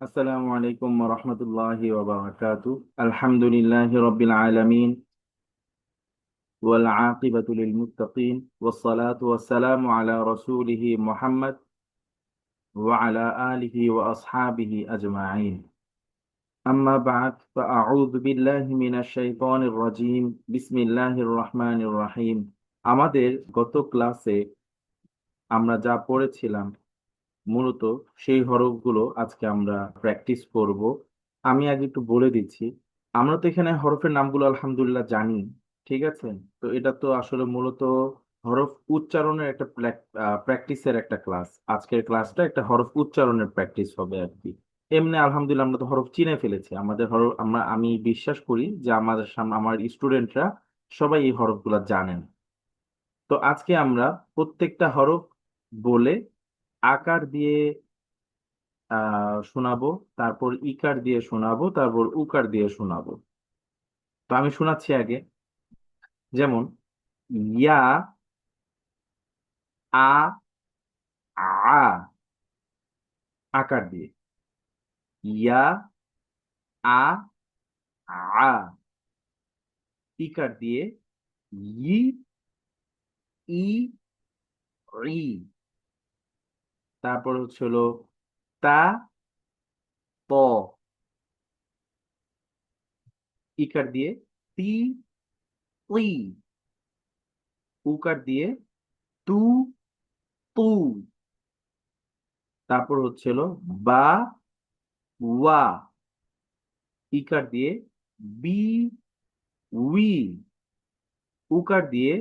আসসালামু আলাইকুম ওয়া রাহমাতুল্লাহি ওয়া বারাকাতুহু। আলহামদুলিল্লাহি রাব্বিল আলামিন ওয়াল আকিবাতু লিল মুত্তাকিন ওয়াস সালাতু ওয়াস সালামু আলা রাসূলিহি মুহাম্মদ ওয়া আলা আলিহি ওয়া আসহাবিহি আজমাইন। আম্মা বা'দ ফাআউযু বিল্লাহি মিনাশ শাইতানির রাজীম। বিসমিল্লাহির রহমানির রহিম। আমাদের গত ক্লাসে আমরা যা পড়েছিলাম মূলত সেই হরফগুলো আজকে আমরা প্র্যাকটিস করব। আমি আগে একটু বলে দিচ্ছি, আমরা তো এখানে হরফের নামগুলো আলহামদুলিল্লাহ জানি, ঠিক আছে। তো এটা তো আসলে মূলত হরফ উচ্চারণের একটা প্র্যাকটিসের একটা ক্লাস। আজকের ক্লাসটা একটা হরফ উচ্চারণের প্র্যাকটিস হবে আর কি। এমনি আলহামদুলিল্লাহ আমরা তো হরফ চিনে ফেলেছি, আমাদের হরফ আমি বিশ্বাস করি যে আমাদের সামনে আমার স্টুডেন্টরা সবাই এই হরফগুলো জানেন। তো আজকে আমরা প্রত্যেকটা হরফ বলে আকার দিয়ে শোনাবো, তারপর ইকার দিয়ে শোনাবো, তারপর উকার দিয়ে শোনাবো। তো আমি শোনাচ্ছি আগে। যেমন ইয়া, আ, আ, আকার দিয়ে ইয়া, আ, আ, ইকার দিয়ে ই, ই, ই। তারপর হচ্ছে হলো তা, ত, ইকার দিয়ে তি, তি, উকার দিয়ে তু, তু। তারপর হচ্ছে হলো বা, ওয়া, ইকার দিয়ে বি, উই, উকার দিয়ে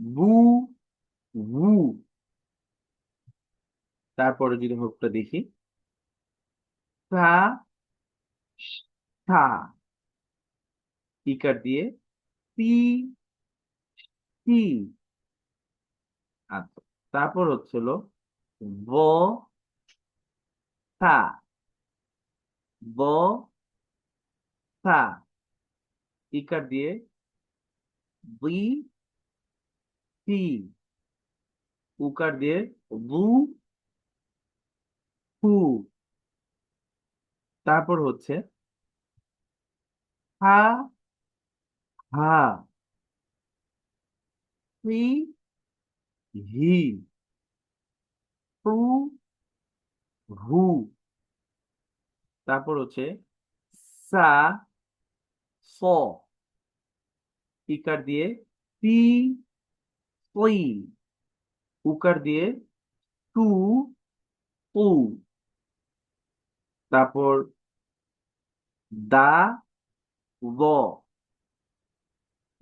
বু, বু। তারপরে যদি হরফটা দেখি, সা, সা, ইকার দিয়ে সি, সি। আচ্ছা, তারপর হচ্ছিল ব, সা, ব, সা, ইকার দিয়ে বি, সি, উকার দিয়ে বু, হু। তারপর হচ্ছে হা, হা, হি, হি, হু, হু। তারপর হচ্ছে সা, স, ইকার দিয়ে পি, ওই, উকার দিয়ে টু, উ। তারপর দা, ব,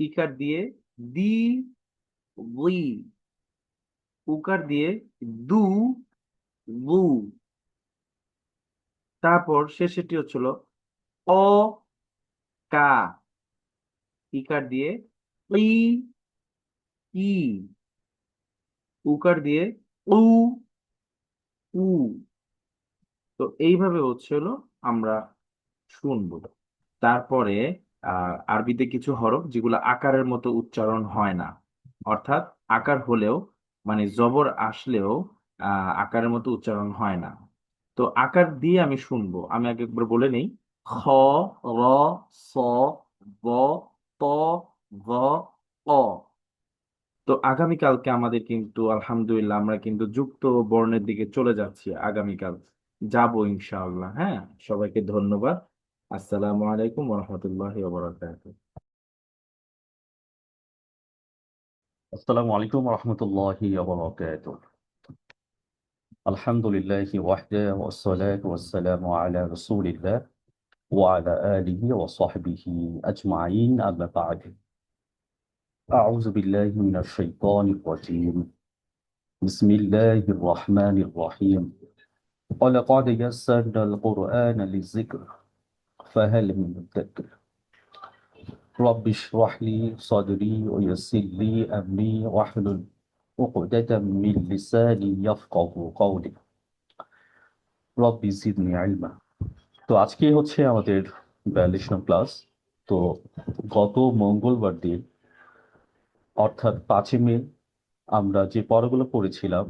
ইকার দিয়ে দি, উই, উকার দিয়ে দু, বু। তারপর শেষেরটি হচ্ছিল অ, কা, ইকার দিয়ে ই, ই, উকার দিয়ে উ, উ। তো এইভাবে হচ্ছে হলো আমরা শুনবো। তারপরে আরবিতে কিছু হরফ যেগুলো আকারের মতো উচ্চারণ হয় না, অর্থাৎ আকার হলেও মানে জবর আসলেও আকারের মতো উচ্চারণ হয় না। তো আকার দিয়ে আমি শুনবো, আমি আগে একবার বলে নেই। খ, র, স, ব, ত, ভ, অ। তো আগামীকালকে আমাদের কিন্তু আলহামদুলিল্লাহ আমরা কিন্তু যুক্ত বর্ণের দিকে চলে যাচ্ছি আগামীকাল, যাবো ইনশাআল্লাহ। হ্যাঁ, সবাইকে ধন্যবাদ। আসসালামু আলাইকুম ওয়া রাহমাতুল্লাহি ওয়া বারাকাতুহু। আসসালামু আলাইকুম রহমতুল্লাহি আলহামদুলিল্লাহি ওয়াহদা ওয়াসসালাতু ওয়াসসালামু আলা রাসূলিল্লাহ ওয়া আলা আলিহি ওয়া সাহবিহি আজমাইন আম্মা বা'দ আউযু বিল্লাহি মিনাশ শাইতানির রাজীম বিসমিল্লাহির রহমানির রহিম ولقد يسرنا القرآن للذكر فهل من مدكر رب اشرح لي صدري ويسر لي أمري واحلل عقدة من لساني يفقه قولي রব্বি জিদনি ইলমা। তো আজকে হচ্ছে আমাদের 42 নং ক্লাস। তো গত মঙ্গলবার দিন অর্থাৎ 5 মে আমরা যে পড়াগুলো পড়েছিলাম,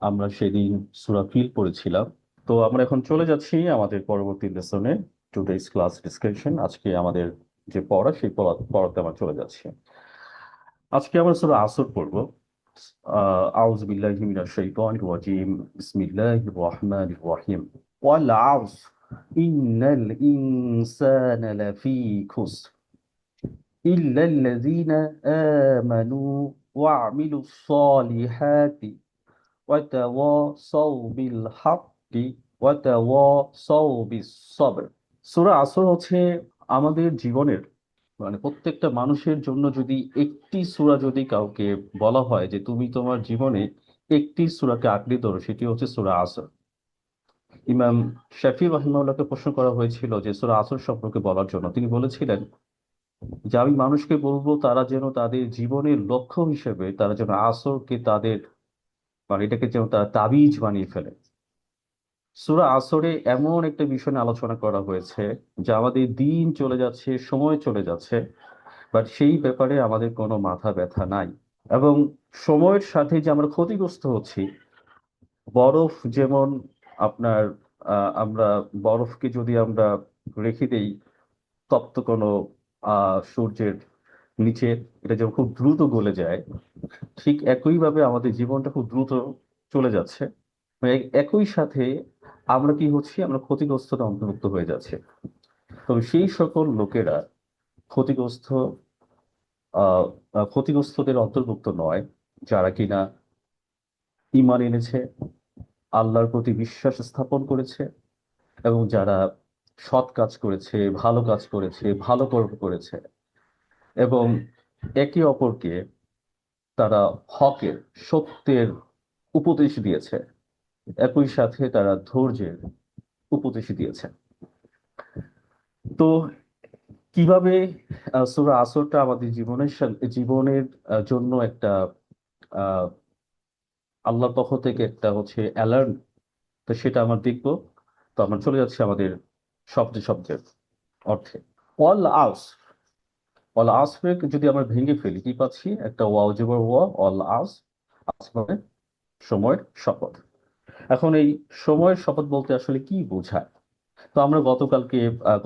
আমরা সেদিন সূরা ফিল পড়েছিলাম। তো আমরা এখন চলে যাচ্ছি আমাদের পরবর্তী লেসনে, টুডেজ ক্লাস ডিসকাশন। আজকে আমাদের যে পড়া সেই পড়াতে আমরা চলে যাচ্ছি। আজকে আমরা সূরা আসর পড়ব। আউযু বিল্লাহি মিনাশ শাইতানির রাজিম। বিসমিল্লাহির রহমানির রহিম। ওয়াল আসর ইন্নাল ইনসানা লাফি খুসর ইল্লাল্লাযীনা আমানু ওয়া আমিলুস সালিহাতি ওয়াতাওয়াসাউ বিল হাক্কি ওয়াতাওয়াসাউ বিস সবর। সূরা আসর হচ্ছে আমাদের জীবনের, মানে প্রত্যেকটা মানুষের জন্য যদি একটি সূরা যদি কাউকে বলা হয় যে তুমি তোমার জীবনে একটি সূরাকে আঁকড়ে ধরো, সেটি হচ্ছে সূরা আসর। ইমাম শাফি রাহিমাহুল্লাহকে প্রশ্ন করা হয়েছিল যে সূরা আসর সম্পর্কে বলার জন্য। তিনি বলেছিলেন যে আমি মানুষকে বলবো তারা যেন তাদের জীবনের লক্ষ্য হিসেবে তারা যেন আসরকে তাদের, মানে এটাকে যেন তারা তাবিজ বানিয়ে ফেলে। সূরা আসরে এমন একটা বিষয় নিয়ে আলোচনা করা হয়েছে যে আমাদের দিন চলে যাচ্ছে, সময় চলে যাচ্ছে, বাট সেই ব্যাপারে আমাদের কোনো মাথা ব্যথা নাই। এবং সময়ের সাথে যে আমরা ক্ষতিগ্রস্ত হচ্ছি, বরফ যেমন আপনার, আমরা বরফকে যদি আমরা রেখে দেই তপ্ত কোনো সূর্যের নিচে, এটা যেমন খুব দ্রুত গলে যায়, ঠিক একইভাবে আমাদের জীবনটা খুব দ্রুত চলে যাচ্ছে। মানে একই সাথে আমরা কি হচ্ছি, আমরা ক্ষতিগ্রস্ততা অন্তর্ভুক্ত হয়ে যাচ্ছে। তবে সেই সকল লোকেরা ক্ষতিগ্রস্ত আহ ক্ষতিগ্রস্তদের অন্তর্ভুক্ত নয় যারা কিনা ঈমান এনেছে, আল্লাহর প্রতি বিশ্বাস স্থাপন করেছে, এবং যারা সৎ কাজ করেছে, ভালো কাজ করেছে, ভালো কর্ম করেছে, এবং একে অপরকে তারা হকের, সত্যের উপদেশ দিয়েছে, একই সাথে তারা ধৈর্যের উপদেশ দিয়েছে। তো কিভাবে সূরা আসরটা আমাদের জীবনের জন্য একটা আহ আল্লাহর পক্ষ থেকে একটা হচ্ছে অ্যালার্ম, তো সেটা আমরা দেখবো। তো আমরা চলে যাচ্ছি আমাদের শব্দের অর্থে। অল আস, অল আসরে যদি আমরা ভেঙে ফেলি কি পাচ্ছি? একটা ওয়াও জবর ওয়া, অল আস, আস মানে সময়ের শপথ। এখন এই সময়ের শপথ বলতে আসলে কি বোঝায়? তো আমরা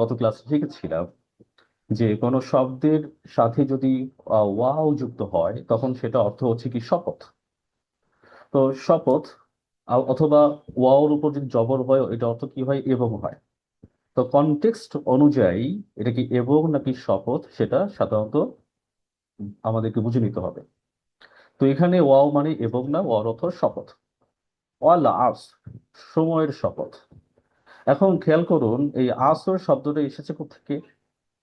গত ক্লাসে শিখেছিলাম যে কোনো শব্দের সাথে যদি ওয়াও যুক্ত হয় তখন সেটা অর্থ হচ্ছে কি শপথ। তো শপথ, অথবা ওয়াওর উপর যদি জবর হয় এটা অর্থ কি হয়? এবং হয়। তো কনটেক্সট অনুযায়ী এটা কি এবং নাকি শপথ সেটা সাধারণত আমাদেরকে বুঝে নিতে হবে। তো এখানে ওয়াও মানে এবং না, ওয়ার অর্থ শপথ। ওয়াল আস, সময়ের শপথ। এখন খেয়াল করুন এই আসর শব্দটা এসেছে কোথেকে?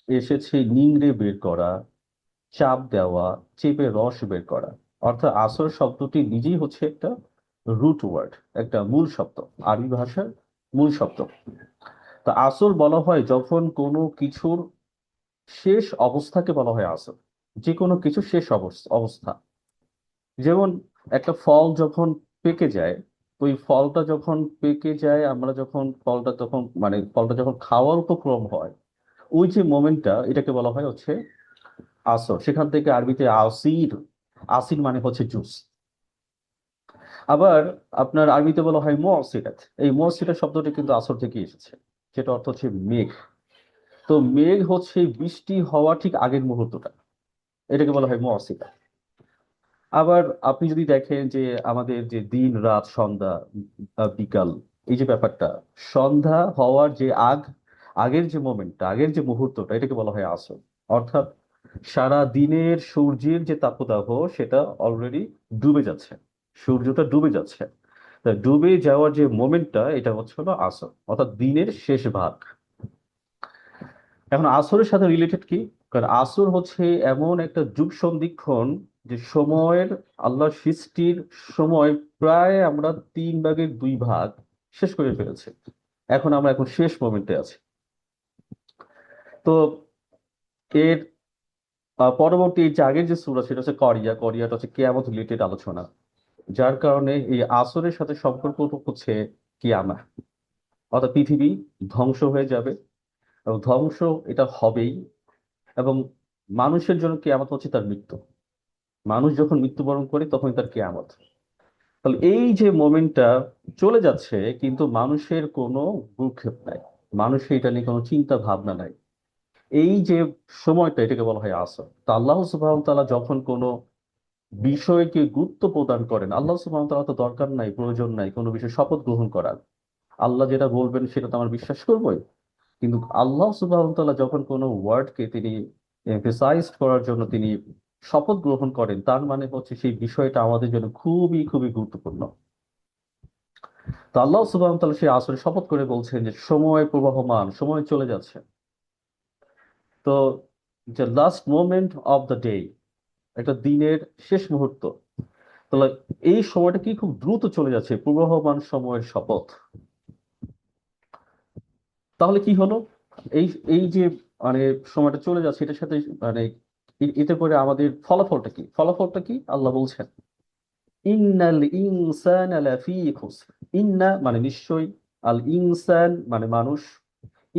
এসেছে নিংড়ে বের করা, চাপ দেওয়া, চেপে রস বের করা। অর্থাৎ আসর শব্দটি নিজেই হচ্ছে একটা রুট ওয়ার্ড, একটা মূল শব্দ, আরবি ভাষার মূল শব্দ। তা আসর বলা হয় যখন কোনো কিছুর শেষ অবস্থাকে বলা হয় আসর। যে কোনো কিছু শেষ অবস্থা। যেমন একটা ফল যখন পেকে যায়, ওই ফলটা যখন পেকে যায়, আমরা যখন ফলটা তখন মানে ফলটা যখন খাওয়ার উপক্রম হয়, ওই যে মোমেন্টটা, এটাকে বলা হয় হচ্ছে আসর। সেখান থেকে আরবিতে আসির, আসির মানে হচ্ছে জুস। আবার আপনার আরবিতে বলা হয় মুআসিরাত, এই মুআসিরাত শব্দটি কিন্তু আসর থেকে এসেছে, যেটা অর্থ হচ্ছে মেঘ। তো মেঘ হচ্ছে বৃষ্টি হওয়া ঠিক আগের মুহূর্তটা, এটাকে বলা হয় মুআসিরাত। আবার আপনি যদি দেখেন যে আমাদের যে দিন রাত সন্ধ্যা বিকাল, এই যে ব্যাপারটা, সন্ধ্যা হওয়ার যে আগের যে মোমেন্টটা, আগের যে মুহূর্তটা, এটাকে বলা হয় আসর। অর্থাৎ সারা দিনের সূর্যের যে তাপদাহ সেটা অলরেডি ডুবে যাচ্ছে, সূর্যটা ডুবে যাচ্ছে। তা ডুবে যাওয়ার যে মোমেন্টটা, এটা হচ্ছে হলো আসর, অর্থাৎ দিনের শেষ ভাগ। এখন আসরের সাথে রিলেটেড কি? কারণ আসর হচ্ছে এমন একটা যুগ সন্ধিক্ষণ যে সময়ের, আল্লাহর সৃষ্টির সময় প্রায় আমরা 3/2 ভাগ শেষ করে ফেলেছি। এখন শেষ মোমেন্টে আছি। তো এর পরবর্তী এই যে আগের যে সূরা সেটা হচ্ছে করিয়াটা হচ্ছে কিয়ামত রিলেটেড আলোচনা, যার কারণে এই আসরের সাথে সম্পর্ক হচ্ছে কিয়ামা, অর্থাৎ পৃথিবী ধ্বংস হয়ে যাবে, এবং ধ্বংস এটা হবেই। এবং মানুষের জন্য কিয়ামত হচ্ছে তার মৃত্যু। মানুষ যখন মৃত্যুবরণ করে তখন তার কিয়ামত। তাহলে এই যে মোমেন্টটা চলে যাচ্ছে, কিন্তু মানুষের কোনো ভ্রুক্ষেপ নাই, মানুষের এটা নিয়ে কোনো চিন্তা ভাবনা নাই। এই যে সময়টা, এটাকে বলা হয় আসর। তা আল্লাহ সুবহানাহু ওয়া তাআলা যখন কোনো বিষয়কে গুরুত্ব প্রদান করেন, আল্লাহ সুবহানাহু ওয়া তাআলা তো দরকার নাই, প্রয়োজন নাই কোনো বিষয়ে শপথ গ্রহণ করার। আল্লাহ যেটা বলবেন সেটা তো আমরা বিশ্বাস করবোই। কিন্তু আল্লাহ সুবহানাহু ওয়া তাআলা যখন কোনো ওয়ার্ডকে তিনি এমফেসাইজ করার জন্য তিনি শপথ গ্রহণ করেন, তার মানে হচ্ছে সেই বিষয়টা আমাদের জন্য খুবই খুবই গুরুত্বপূর্ণ। তো আল্লাহ সুবহানাহু ওয়া তাআলা সেই আসরে শপথ করে বলছেন যে সময় প্রবাহমান, সময় চলে যাচ্ছে। তো যে last moment of the day, একটা দিনের শেষ মুহূর্ত। তাহলে এই সময়টা কি খুব দ্রুত চলে যাচ্ছে, প্রবাহমান সময়ের শপথ। তাহলে কি হলো, এই এই যে মানে সময়টা চলে যাচ্ছে, এটার সাথে মানে এতে করে আমাদের ফলাফলটা কি, ফলাফলটা কি আল্লাহ বলছেন, ইন্নাল ইনসানা লাফি খুসর। ইন্না মানে নিশ্চয়ই, আল ইনসান মানে মানুষ,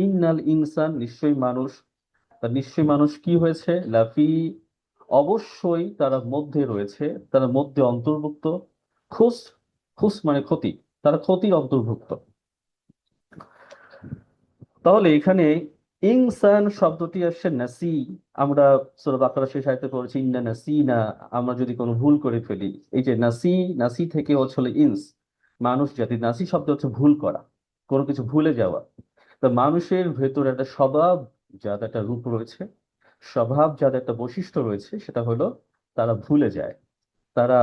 ইন্নাল ইনসান নিশ্চয়ই মানুষ। তা নিশ্চয়ই মানুষ কি হয়েছে, লাফি অবশ্যই তারা মধ্যে রয়েছে, তারা মধ্যে অন্তর্ভুক্ত। খুস, খুস মানে ক্ষতি, তারা ক্ষতির অন্তর্ভুক্ত। তাহলে এখানে ইনসান শব্দটি আসছে নাসি। আমরা সূরা বাকারা শেষ আয়াতে পড়েছি ইন্না নাসিনা, আমরা যদি কোনো ভুল করে ফেলি। এই যে নাসি, নাসি থেকে হচ্ছে হলো ইনস, মানুষ জাতি। নাসি শব্দ হচ্ছে ভুল করা, কোনো কিছু ভুলে যাওয়া। তো মানুষের ভেতরে একটা স্বভাব, যার একটা রূপ রয়েছে, স্বভাব যার একটা বৈশিষ্ট্য রয়েছে, সেটা হলো তারা ভুলে যায়। তারা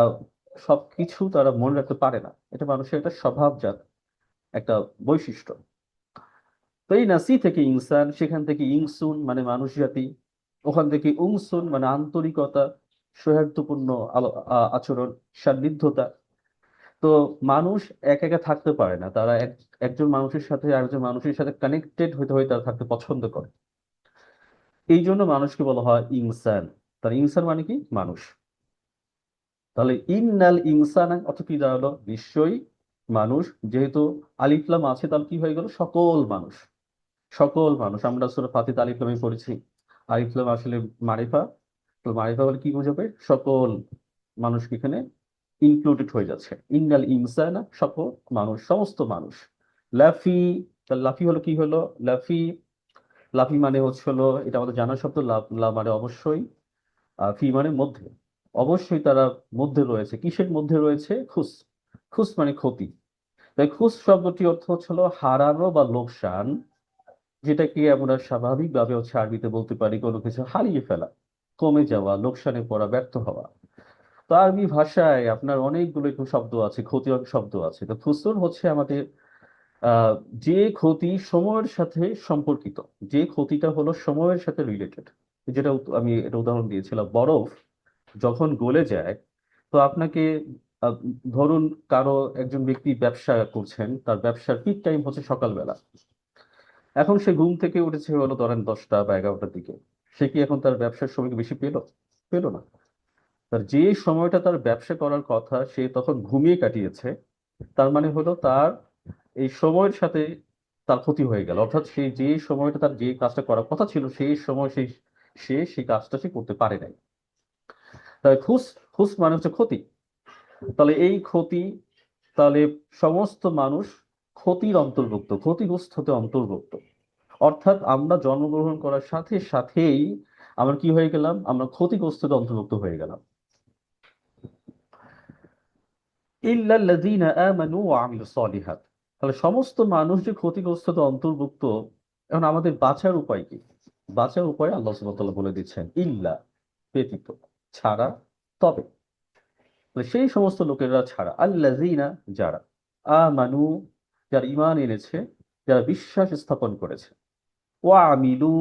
সবকিছু তারা মনে রাখতে পারে না, এটা মানুষের একটা স্বভাবজাত একটা বৈশিষ্ট্য। তো এই নাসি থেকে ইনসান, সেখান থেকে ইনসুন মানে মানুষ জাতি, ওখান থেকে উনসুন মানে আন্তরিকতা, সৌহার্দ্যপূর্ণ আচরণ, সান্নিধ্যতা। তো মানুষ একা একা থাকতে পারে না, তারা একজন মানুষের সাথে আরেকজন মানুষের সাথে কানেক্টেড হতে হয়ে তারা থাকতে পছন্দ করে। এই জন্য মানুষকে বলা হয় ইনসান। তার ইনসান মানে কি, মানুষ। তাহলে ইন্নাল ইনসান অর্থ কি দাঁড়ালো, নিশ্চয়ই মানুষ। যেহেতু আলিফ লাম আছে, তাহলে কি হয়ে গেল, সকল মানুষ। সকল মানুষ, আমরা সূরা ফাতিহাতে আলিফ লামে পড়েছি। আলিফ লাম আসলে মারিফা। তো মারিফা বলে কি বোঝাবে, সকল মানুষ এখানে ইনক্লুডেড হয়ে যাচ্ছে। ইন্নাল ইনসানা সকল মানুষ, সমস্ত মানুষ। লাফি, তাহলে লাফি হলো কি হলো, লাফি, লাফি মানে হচ্ছে হলো, এটা আমাদের জানার শব্দ। লাভ, লা মানে অবশ্যই, ফি মানে মধ্যে। অবশ্যই তারা মধ্যে রয়েছে, কিসের মধ্যে রয়েছে, খুস। খুস মানে ক্ষতি। তাই খুস শব্দটি অর্থ হচ্ছে হলো হারানো বা লোকসান, যেটাকে আমরা স্বাভাবিকভাবে হচ্ছে আরবিতে বলতে পারি কোনো কিছু হারিয়ে ফেলা, কমে যাওয়া, লোকসানে পড়া, ব্যর্থ হওয়া। তো আরবি ভাষায় আপনার অনেকগুলো এরকম শব্দ আছে, ক্ষতিকর শব্দ আছে। তো খুসর হচ্ছে আমাদের আহ যে ক্ষতি সময়ের সাথে সম্পর্কিত, যে ক্ষতিটা হলো সময়ের সাথে রিলেটেড। যেটা আমি এটা উদাহরণ দিয়েছিলাম, বরফ যখন গলে যায়, তো আপনাকে আহ, ধরুন কারো একজন ব্যক্তি ব্যবসা করছেন, তার ব্যবসার পিক টাইম হচ্ছে সকালবেলা। এখন সে ঘুম থেকে উঠেছে হলো ধরেন 10টা বা 11টার দিকে। সে কি এখন তার ব্যবসার সময় কি বেশি পেলো? পেলো না। তার যে সময়টা তার ব্যবসা করার কথা, সে তখন ঘুমিয়ে কাটিয়েছে। তার মানে হলো তার এই সময়ের সাথে তার ক্ষতি হয়ে গেল। অর্থাৎ সে যে সময়টা তার যে কাজটা করার কথা ছিল, সেই সময় সে সেই কাজটা সে করতে পারে নাই। তাই খুস, খুস মানে হচ্ছে ক্ষতি। তাহলে এই ক্ষতি, তাহলে সমস্ত মানুষ ক্ষতির অন্তর্ভুক্ত, ক্ষতিগ্রস্ত হতে অন্তর্ভুক্ত। অর্থাৎ আমরা জন্মগ্রহণ করার সাথে সাথেই আমরা কি হয়ে গেলাম, আমরা ক্ষতিগ্রস্ততে অন্তর্ভুক্ত হয়ে গেলাম। ইল্লাল্লাযীনা আমানু ওয়া আমিলুস সলিহাত। তাহলে সমস্ত মানুষ যে ক্ষতিগ্রস্ততে অন্তর্ভুক্ত। এখন আমাদের বাঁচার উপায় কি? বাঁচার উপায় আল্লাহ সুবহানাহু ওয়া তাআলা বলে দিচ্ছেন, ইল্লা ব্যতীত, ছাড়া, তবে। মানে সেই সমস্ত লোকেরা ছাড়া, আল্লাযীনা যারা, আমানু যারা ঈমান এনেছে, যারা বিশ্বাস স্থাপন করেছে, ওয়া আমিলু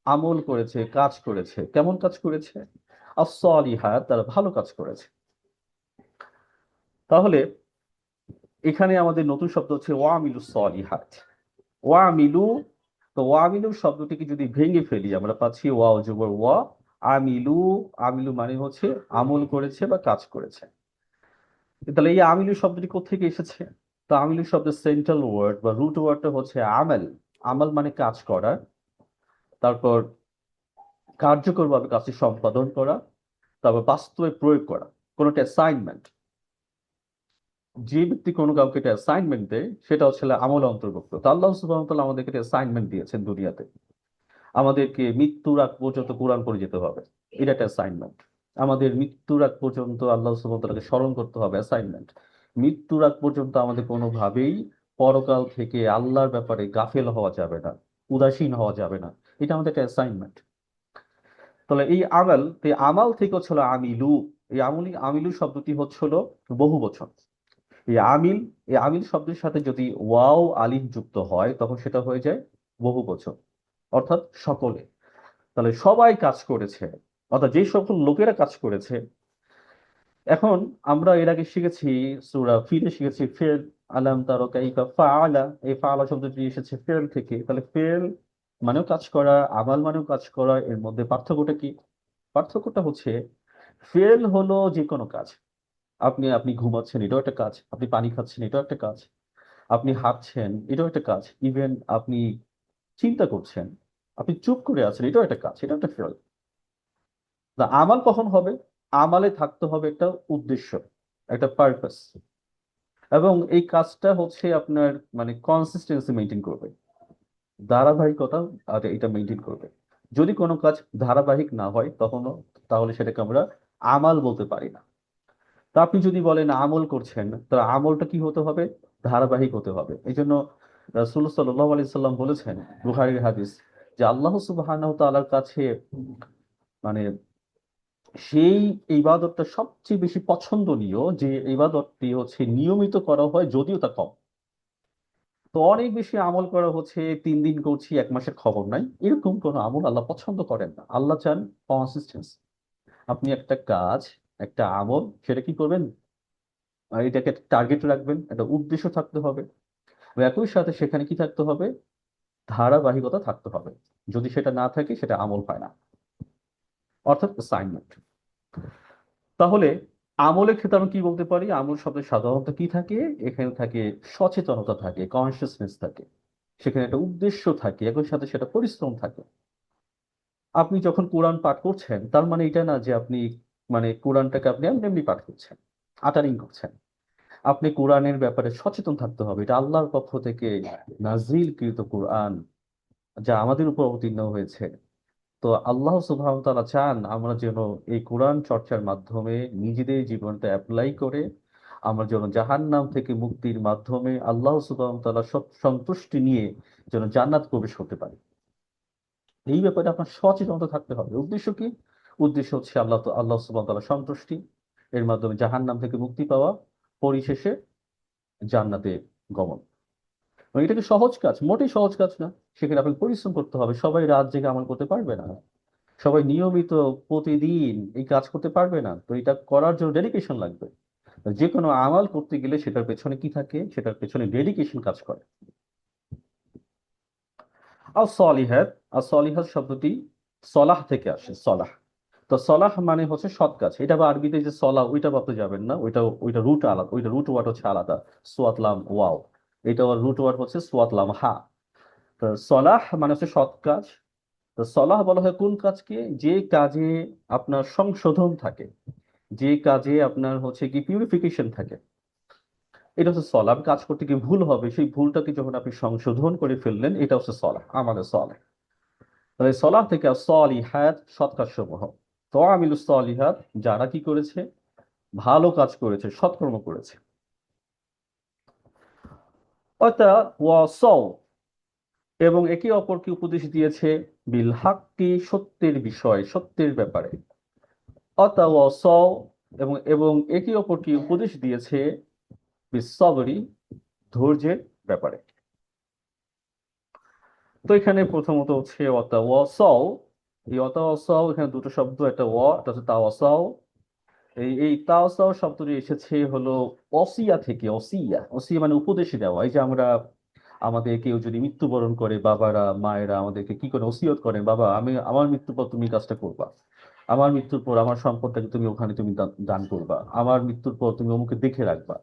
আমল করেছে, কাজ করেছে। কেমন কাজ করেছে? আস-সলিহাত তারা ভালো কাজ করেছে। তাহলে এখানে আমাদের নতুন শব্দ হচ্ছে ওয়া আমিলু সলিহাত। ওয়া আমিলু, তো ওয়া আমিলু শব্দটিকে যদি ভেঙে ফেলি, আমরা পাচ্ছি ওয়া অজবর ওয়া, আমিলু। আমিলু মানে হচ্ছে আমল করেছে বা কাজ করেছে। তাহলে এই আমিলু শব্দটি কোত্থেকে এসেছে? তো আমিলু শব্দের সেন্ট্রাল ওয়ার্ড বা রুট ওয়ার্ডটা হচ্ছে আমাল। আমাল মানে কাজ করা, তারপর কার্যকরভাবে কাজটি সম্পাদন করা, তারপর বাস্তবে প্রয়োগ করা, কোন একটা অ্যাসাইনমেন্ট। যে ব্যক্তি কোনো কাউকে একটা অ্যাসাইনমেন্ট দেয় সেটা হচ্ছে আমল অন্তর্ভুক্ত। তো আল্লাহ সুবহানাহু ওয়া তাআলা আমাদেরকে একটা অ্যাসাইনমেন্ট দিয়েছেন দুনিয়াতে, আমাদেরকে মৃত্যুর আগ পর্যন্ত কোরআন পড়ে যেতে হবে, এটা একটা অ্যাসাইনমেন্ট। আমাদের মৃত্যুর আগ পর্যন্ত আল্লাহ সুবহানাহু ওয়া তাআলাকে স্মরণ করতে হবে, অ্যাসাইনমেন্ট। মৃত্যুর আগ পর্যন্ত আমাদের কোনোভাবেই পরকাল থেকে আল্লাহর ব্যাপারে গাফেল হওয়া যাবে না, উদাসীন হওয়া যাবে না, এটা আমাদের একটা অ্যাসাইনমেন্ট। তাহলে এই আমাল, এই আমাল থেকে হচ্ছিল আমিলু, এই আমিলু শব্দটি হচ্ছিল বহু বচন। এই আমিল, এই আমিল শব্দের সাথে যদি ওয়াও আলিফ যুক্ত হয় তখন সেটা হয়ে যায় বহু বচন, অর্থাৎ সকলে। তাহলে সবাই কাজ করেছে, অর্থাৎ যে সকল লোকেরা কাজ করেছে। এখন আমরা এর আগে শিখেছি, সূরা ফিলে শিখেছি ফেল, আলাম তারা কাইফা ফাআলা, এই ফাআলা শব্দটি এসেছে ফেল থেকে। তাহলে ফেল মানেও কাজ করা, আমাল মানেও কাজ করা, এর মধ্যে পার্থক্যটা কি? পার্থক্যটা হচ্ছে ফেল হলো যে কোনো কাজ। আপনি আপনি ঘুমাচ্ছেন, এটাও একটা কাজ। আপনি পানি খাচ্ছেন, এটাও একটা কাজ। আপনি হাঁটছেন, এটাও একটা কাজ। ইভেন আপনি চিন্তা করছেন, আপনি চুপ করে আছেন, এটাও একটা কাজ, এটা একটা ফেল। না, আমাল কখন হবে? আমালে থাকতে হবে একটা উদ্দেশ্য, একটা পারপাস, এবং এই কাজটা হচ্ছে আপনার মানে কনসিস্টেন্সি মেনটেন করবে, ধারাবাহিকতা আর এটা মেনটেন করবে। যদি কোনো কাজ ধারাবাহিক না হয় তখনও, তাহলে সেটাকে আমরা আমাল বলতে পারি না। তা আপনি যদি বলেন আমল করছেন, তো আমলটা কি হতে হবে? ধারাবাহিক হতে হবে। এই জন্য রাসূল সাল্লাল্লাহু আলাইহি সাল্লাম বলেছেন, বুখারীর হাদিস, যে আল্লাহ সুবহানাহু ওয়া তাআলার কাছে মানে সেই ইবাদতটা সবচেয়ে বেশি পছন্দনীয় যে ইবাদতটি হচ্ছে নিয়মিত করা হয় যদিও তা কম। তো অনেক বেশি আমল করা হচ্ছে, 3 দিন করছি 1 মাসের খবর নাই, এরকম কোনো আমল আল্লাহ পছন্দ করেন না। আল্লাহ চান কনসিস্টেন্সি। আপনি একটা কাজ, একটা আমল, সেটা কি করবেন? এটাকে টার্গেট রাখবেন, একটা উদ্দেশ্য থাকতে হবে, এবং একই সাথে সেখানে কি থাকতে হবে? ধারাবাহিকতা থাকতে হবে। যদি সেটা না থাকে সেটা আমল হয় না, অর্থাৎ অ্যাসাইনমেন্ট। তাহলে আমলের ক্ষেত্রে আমি কি বলতে পারি? আমল শব্দে সাধারণত কি থাকে? এখানে থাকে সচেতনতা, থাকে কনসিয়াসনেস থাকে, সেখানে একটা উদ্দেশ্য থাকে, একই সাথে সেটা পরিশ্রম থাকে। আপনি যখন কোরআন পাঠ করছেন তার মানে এটা না যে আপনি মানে কোরআনটাকে আপনি এমনি এমনি পাঠ করছেন, আটারিং করছেন। আপনি কোরআনের ব্যাপারে সচেতন থাকতে হবে, এটা আল্লাহর পক্ষ থেকে নাজিলকৃত কোরআন, যা আমাদের উপর অবতীর্ণ হয়েছে। তো আল্লাহ সুবহানাহু ওয়া তাআলা চান আমরা যেন এই কোরআন চর্চার মাধ্যমে নিজেদের জীবনটা অ্যাপ্লাই করে আমরা যেন জাহান্নাম থেকে মুক্তির মাধ্যমে আল্লাহ সুবহানাহু ওয়া তাআলা সন্তুষ্টি নিয়ে যেন জান্নাত প্রবেশ করতে পারি। এই ব্যাপারে আপনার সচেতনতা থাকতে হবে। উদ্দেশ্য কি? উদ্দেশ্য হচ্ছে আল্লাহ সুবহানাহু ওয়া তাআলা সন্তুষ্টি, এর মাধ্যমে জাহান্নাম থেকে মুক্তি পাওয়া, পরিশেষে জান্নাতে গমন। এবং এটা কি সহজ কাজ? মোটেই সহজ কাজ না। সেখানে আপনাকে পরিশ্রম করতে হবে। সবাই রাত জেগে আমল করতে পারবে না, সবাই নিয়মিত প্রতিদিন এই কাজ করতে পারবে না। তো এটা করার জন্য ডেডিকেশন লাগবে। যে কোনো আমাল করতে গেলে সেটার পেছনে কি থাকে? সেটার পেছনে ডেডিকেশন কাজ করে। আর সলিহাত, আর সলিহাত শব্দটি সলাহ থেকে আসে, সলাহ। তো সলাহ মানে হচ্ছে সৎ কাজ। এটা বা আরবিতে যে সলাহ, ওইটা ভাবতে যাবেন না, ওইটা ওইটা রুট আলাদা, ওইটা রুট ওয়ার্ড হচ্ছে আলাদা, সোয়াতলাম ওয়াও। এটা রুট ওয়ার্ড হচ্ছে সোয়াতলাম হা। তো সলাহ মানে হচ্ছে সৎ কাজ। তো সলাহ বলা হয় কোন কাজকে? যে কাজে আপনার সংশোধন থাকে, যে কাজে আপনার হচ্ছে কি পিউরিফিকেশন থাকে, এটা হচ্ছে সলাহ। আপনি কাজ করতে গিয়ে ভুল হবে, সেই ভুলটাকে যখন আপনি সংশোধন করে ফেললেন, এটা হচ্ছে সলাহ, আমাদের সলাহ। তাহলে সলাহ থেকে সলিহাত, সৎ কাজ সমূহ। তো আমিলুস সলিহাত, যারা কি করেছে? ভালো কাজ করেছে, সৎকর্ম করেছে। অর্থাৎ ওয়াসাও, এবং একে অপরকে উপদেশ দিয়েছে বিল হাক্কি, সত্যের বিষয়, সত্যের ব্যাপারে। অর্থাৎ ওয়াসাও, এবং এবং একে অপরকে উপদেশ দিয়েছে বিসসবরি, ধৈর্যের ব্যাপারে। তো এখানে প্রথমত হচ্ছে ওয়াতাওয়াসাও। এই ওয়াতাওয়াসাও, এখানে দুটো শব্দ, একটা ওয়া, একটা হচ্ছে তাওয়াসাও। এই তাওয়াসাও শব্দটি এসেছে হলো অসিয়া থেকে। অসিয়া, অসিয়া মানে উপদেশ দেওয়া। এই যে আমরা, আমাদের কেউ যদি মৃত্যুবরণ করে, বাবারা মায়েরা আমাদেরকে কি করে ওসিয়ত করেন, বাবা আমি আমার মৃত্যুর পর তুমি কাজটা করবা, আমার মৃত্যুর পর আমার সম্পদটাকে তুমি ওখানে তুমি দান করবা, আমার মৃত্যুর পর তুমি অমুকে দেখে রাখবা।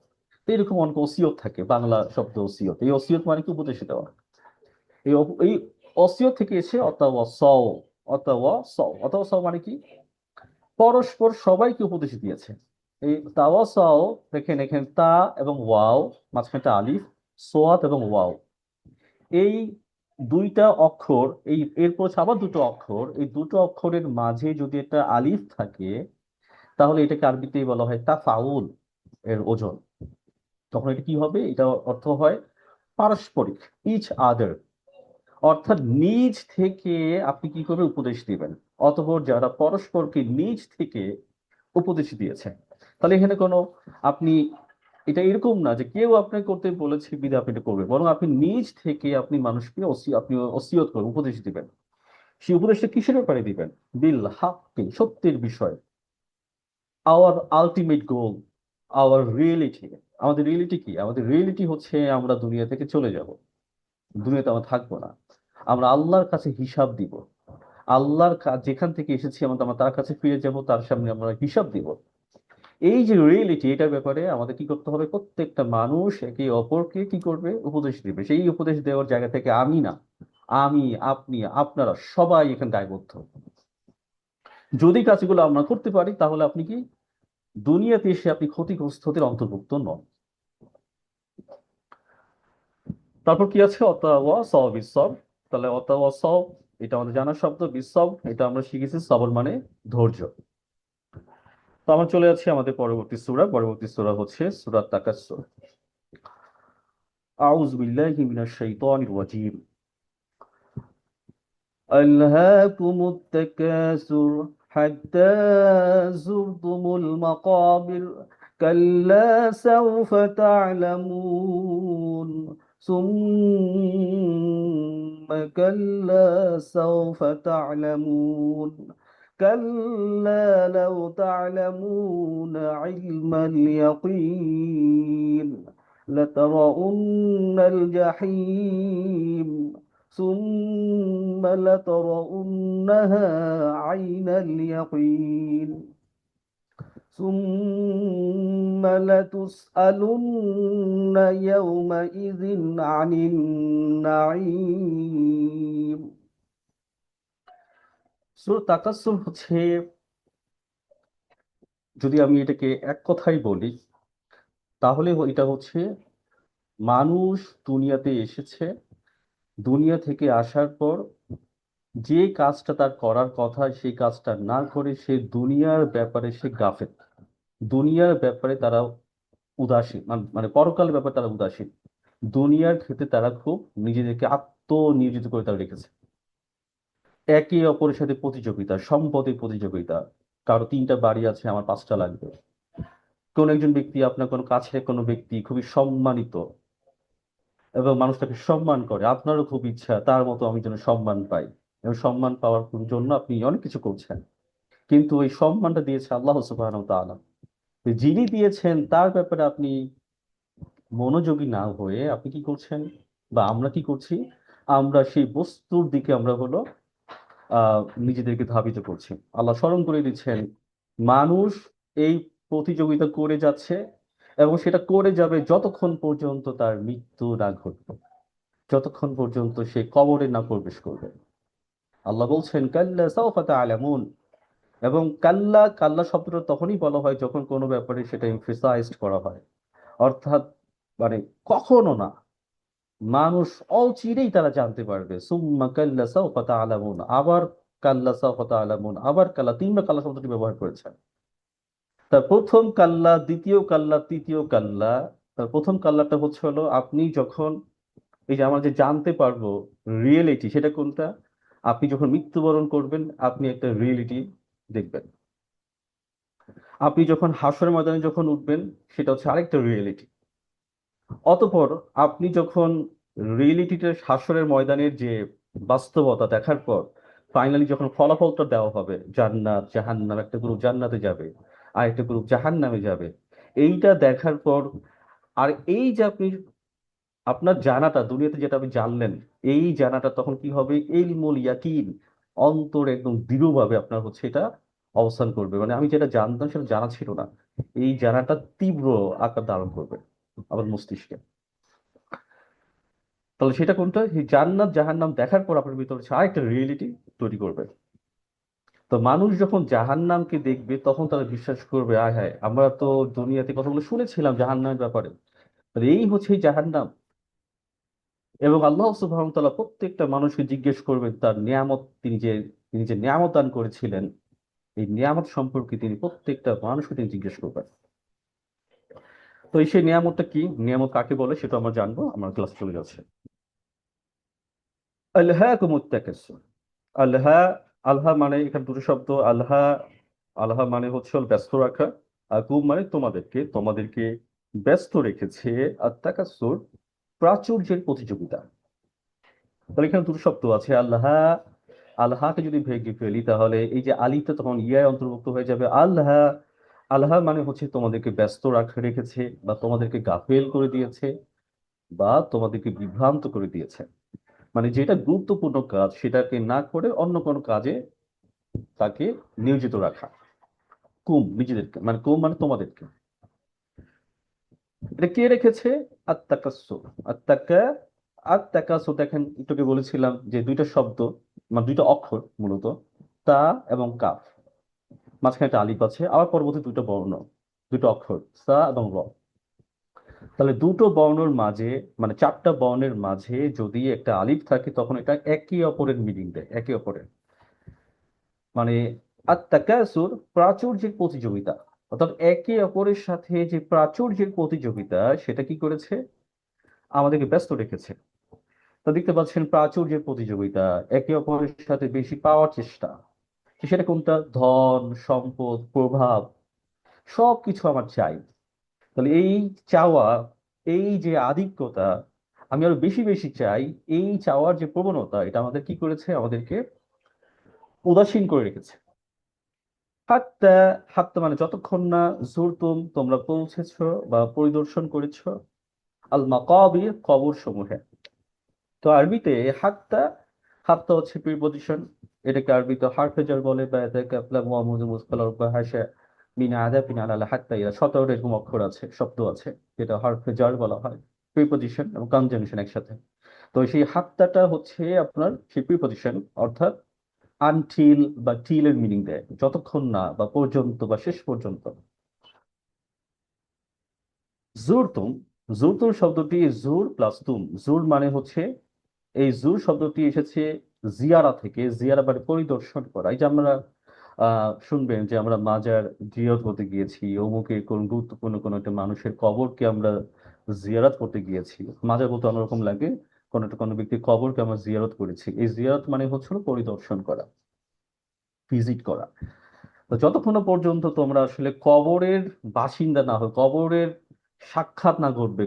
তো এরকম অনেক ওসিয়ত থাকে, বাংলা শব্দ ওসিয়ত। এই ওসিয়ত মানে কি? উপদেশ দেওয়া। এই অসিয়ত থেকে এসে অতাওয়া সও। অতাওয়া সও, অতাওয়া সও মানে কি? পরস্পর সবাইকে উপদেশ দিয়েছে। এই তাওয়াসাও, দেখেন এখানে তা এবং ওয়াও, মাঝখানে একটা আলিফ, সোয়াত এবং ওয়াও, এই দুইটা অক্ষর, এই এরপর হচ্ছে আবার দুটো অক্ষর, এই দুটো অক্ষরের মাঝে যদি একটা আলিফ থাকে, তাহলে এটাকে আরবিতেই বলা হয় তাফাউল, এর ওজন। তখন এটা কি হবে, এটা অর্থ হয় পারস্পরিক, ইচ আদার, অর্থাৎ নিজ থেকে আপনি কি করে উপদেশ দিবেন, অতঃপর যারা পরস্পরকে নিজ থেকে উপদেশ দিয়েছে। তাহলে এখানে কোনো, আপনি, এটা এরকম না যে কেউ আপনাকে করতে বলেছে বিধে আপনি এটা করবেন, বরং আপনি নিজ থেকে আপনি মানুষকে আপনি ওসিয়ত করে উপদেশ দিবেন। সেই উপদেশটা কিসের ব্যাপারে দিবেন? বিল হাক্কি, সত্যের বিষয়। Our ultimate goal, our reality, আমাদের রিয়েলিটি কি? আমাদের রিয়েলিটি হচ্ছে আমরা দুনিয়া থেকে চলে যাব, দুনিয়াতে আমরা থাকবো না, আমরা আল্লাহর কাছে হিসাব দিব। আল্লাহর যেখান থেকে এসেছি আমরা আমরা তার কাছে ফিরে যাব, তার সামনে আমরা হিসাব দিব। এই যে রিয়েলিটি, এটার ব্যাপারে আমাদের কি করতে হবে? প্রত্যেকটা মানুষ একে অপরকে কি করবে? উপদেশ দিবে। সেই উপদেশ দেওয়ার জায়গা থেকে আমি না, আমি, আপনি, আপনারা সবাই এখানে দায়বদ্ধ। যদি কাজগুলো আমরা করতে পারি, তাহলে আপনি কি দুনিয়াতে এসে আপনি ক্ষতিগ্রস্তদের অন্তর্ভুক্ত নন। তারপর কি আছে? অতাওয়া সব বিসব। তাহলে অতাওয়া সব, এটা আমাদের জানার শব্দ। বিসব, এটা আমরা শিখেছি, সবর মানে ধৈর্য। তো আমরা চলে যাচ্ছি আমাদের পরবর্তী সূরা। পরবর্তী সূরা হচ্ছে সূরা তাকাসসুর। আউযু বিল্লাহি মিনাশ শাইতানির রাজীম। ألهاكم التكاثر حتى زرتم المقابر كلا سوف تعلمون ثم كلا سوف تعلمون كلا لو تعلمون علم اليقين لترؤن الجحيم ثم لترؤنها عين اليقين ثم لتسألن يومئذ عن النعيم। সূরা তাকাসসুর হচ্ছে, যদি আমি এটাকে এক কথাই বলি, তাহলে এটা হচ্ছে মানুষ দুনিয়াতে এসেছে, দুনিয়া থেকে আসার পর যে কাজটা তার করার কথা সেই কাজটা না করে সে দুনিয়ার ব্যাপারে সে গাফেল। দুনিয়ার ব্যাপারে তারা উদাসীন, মানে পরকালের ব্যাপারে তারা উদাসীন। দুনিয়ার ক্ষেত্রে তারা খুব নিজেদেরকে আত্মনিয়োজিত করে তারা রেখেছে। একে অপরের সাথে প্রতিযোগিতা, সম্পদের প্রতিযোগিতা। কারো 3টা বাড়ি আছে, আমার 5টা লাগবে। কোন একজন ব্যক্তি, আপনার কোনো কাছের কোনো ব্যক্তি খুবই সম্মানিত এবং মানুষ তাকে সম্মান করে, আপনারও খুব ইচ্ছা তার মতো আমি যেন সম্মান পাই, এবং সম্মান পাওয়ার জন্য আপনি অনেক কিছু করছেন। কিন্তু ওই সম্মানটা দিয়েছে আল্লাহ সুবহানাহু ওয়া তাআলা। যিনি দিয়েছেন তার ব্যাপারে আপনি মনোযোগী না হয়ে আপনি কি করছেন, বা আমরা কি করছি? আমরা সেই বস্তুর দিকে আমরা হলো নিজেদেরকে ধাবিত করছি। আল্লাহ স্মরণ করে দিচ্ছেন, মানুষ এই প্রতিযোগিতা করে যাচ্ছে এবং সেটা করে যাবে যতক্ষণ পর্যন্ত তার মৃত্যু না ঘটবে, যতক্ষণ পর্যন্ত সে কবরে না প্রবেশ করবে। আল্লাহ বলছেন কাল্লা সাউফা তা'লামুন। এবং কাল্লা, কাল্লা শব্দটা তখনই বলা হয় যখন কোনো ব্যাপারে সেটা এমফেসাইজড করা হয়, অর্থাৎ মানে কখনো না, মানুষ অচিরেই তারা জানতে পারবে। সুম্মা কাল্লা সাউফা তা'লামুন, আবার কাল্লা সাউফা তা'লামুন, আবার কাল্লা, 3বার কাল্লা শব্দটি ব্যবহার করেছেন। তার প্রথম কাল্লা, দ্বিতীয় কাল্লা, তৃতীয় কাল্লা। তার প্রথম কাল্লাটা হচ্ছে হলো আপনি যখন, এই যে আমরা যে জানতে পারবো রিয়েলিটি, সেটা কোনটা? আপনি যখন মৃত্যুবরণ করবেন আপনি একটা রিয়েলিটি দেখবেন। আপনি যখন হাসরের ময়দানে যখন উঠবেন, সেটা হচ্ছে আরেকটা রিয়েলিটি। অতঃপর আপনি যখন রিয়েলিটিটা, হাসরের ময়দানের যে বাস্তবতা দেখার পর ফাইনালি যখন ফলাফলটা দেওয়া হবে, জান্নাত জাহান্নাম, একটা গ্রুপ জান্নাতে যাবে আর একটা গ্রুপ জাহান্নামে যাবে, এইটা দেখার পর, আর এই যে আপনি আপনার জানাটা দুনিয়াতে যেটা আপনি জানলেন, এই জানাটা তখন কি হবে? ইলমুল ইয়াকিন, অন্তর একদম দৃঢ়ভাবে আপনার হচ্ছে এটা অবস্থান করবে। মানে আমি যেটা জানতাম সেটা জানা ছিল না, এই জানাটা তীব্র আকার ধারণ করবে আমার মস্তিষ্কে। তাহলে সেটা কোনটা? এই জান্নাত জাহান্নাম দেখার পর আপনার ভিতরে হচ্ছে আরেকটা রিয়েলিটি তৈরি করবে। তো মানুষ যখন জাহান্নামকে দেখবে তখন তারা বিশ্বাস করবে, আয় হায়, আমরা তো দুনিয়াতে কথাগুলো শুনেছিলাম জাহান্নামের ব্যাপারে, আর এই হচ্ছে এই জাহান্নাম। এবং আল্লাহ সুবহানাহু ওয়া তাআলা প্রত্যেকটা মানুষকে জিজ্ঞেস করবেন তার নিয়ামত, তিনি যে নিয়ামত দান করেছিলেন, এই নিয়ামত সম্পর্কে তিনি প্রত্যেকটা মানুষকে তিনি জিজ্ঞেস করবেন। তো এই সেই নিয়ামতটা কি, নিয়ামত কাকে বলে সেটা আমরা জানবো, আমার ক্লাস চলে যাচ্ছে। আল্লাহাকুমুত তাকাসসুর। আল্লাহ, আল্লাহ মানে এখানে দুটো শব্দ। আল্লাহ, আল্লাহ মানে হচ্ছে হল ব্যস্ত রাখা, আর কুম মানে তোমাদেরকে, তোমাদেরকে ব্যস্ত রেখেছে। আর তাকাসসুর প্রাচুর্যের প্রতিযোগিতা। তাহলে এখানে দুটো শব্দ আছে আল্লাহ। আল্লাহকে যদি ভেঙে ফেলি তাহলে এই যে আলিফটা তখন ইয়ায় অন্তর্ভুক্ত হয়ে যাবে। আল্লাহ, আল্লাহ মানে হচ্ছে তোমাদেরকে ব্যস্ত রেখেছে, বা তোমাদেরকে গাফেল করে দিয়েছে, বা তোমাদেরকে বিভ্রান্ত করে দিয়েছে। মানে যেটা গুরুত্বপূর্ণ কাজ সেটাকে না করে অন্য কোনো কাজে তাকে নিয়োজিত রাখা। কুম নিজেদেরকে, মানে কুম মানে তোমাদেরকে। এটা কে রেখেছে? আত্মাকাসু। আত্মাকা, আত্মাকাসু দেখেন একটুকে বলেছিলাম যে দুইটা শব্দ, মানে দুইটা অক্ষর মূলত, তা এবং কাফ, মাঝখানে একটা আলিফ আছে, আবার পরবর্তী দুটো বর্ণ, দুটো অক্ষর সা এবং র। তাহলে দুটো বর্ণের মাঝে, মানে চারটা বর্ণের মাঝে যদি একটা আলিফ থাকে তখন এটা একে অপরের মিনিং দেয়, একে অপরের। মানে আত্মাকাসুর প্রাচুর্যের প্রতিযোগিতা, অর্থাৎ একে অপরের সাথে যে প্রাচুর্যের প্রতিযোগিতা সেটা কি করেছে, আমাদেরকে ব্যস্ত রেখেছে। তো দেখতে পাচ্ছেন প্রাচুর্যের প্রতিযোগিতা, একে অপরের সাথে বেশি পাওয়ার চেষ্টা, সেটা কোনটা, ধন সম্পদ প্রভাব, সবকিছু আমার চাই। তাহলে এই চাওয়া, এই যে আধিক্যতা, আমি আরো বেশি বেশি চাই, এই চাওয়ার যে প্রবণতা, এটা আমাদের কি করেছে, আমাদেরকে উদাসীন করে রেখেছে। হাত্তা, হাত্তা মানে যতক্ষণ না জুরতুম তোমরা পৌঁছেছো বা পরিদর্শন করেছো, আল মাকাবির কবর সমূহে। তো আরবিতে হাত্তা, হাত্তা হচ্ছে প্রিপজিশন, এটাকে আরবিতে হারফেজার বলে, বা এটাকে আপনার মুহাম্মদ মুসকাল বা হাসা বিনা আদা বিনা আলা হাত্তা, এরা 17 এরকম অক্ষর আছে, শব্দ আছে, যেটা হারফেজার বলা হয়, প্রিপজিশন এবং কনজাংশন একসাথে। তো সেই হাত্তাটা হচ্ছে আপনার সেই প্রিপজিশন, অর্থাৎ আনটিল বা টিল এর মিনিং দেয়, যতক্ষণ না বা পর্যন্ত বা শেষ পর্যন্ত। জুর তুম, জুর তুম শব্দটি জুর প্লাস তুম, জুর মানে হচ্ছে, এই জুর শব্দটি এসেছে জিয়ারা থেকে, জিয়ারা মানে পরিদর্শন করা। এই যে আমরা শুনবেন যে আমরা মাজার জিয়ারত করতে গিয়েছি, অমুকের কোন গুরুত্বপূর্ণ কোনো একটা মানুষের কবরকে আমরা জিয়ারত করতে গিয়েছি, মাজার বলতে অন্যরকম লাগে, কোনো একটা কোনো ব্যক্তির কবরকে আমরা জিয়ারত করেছি। এই জিয়ারত মানে হচ্ছিল পরিদর্শন করা, ভিজিট করা। তো যতক্ষণ না পর্যন্ত তোমরা আসলে কবরের বাসিন্দা না হয়, কবরের সাক্ষাৎ না ঘটবে,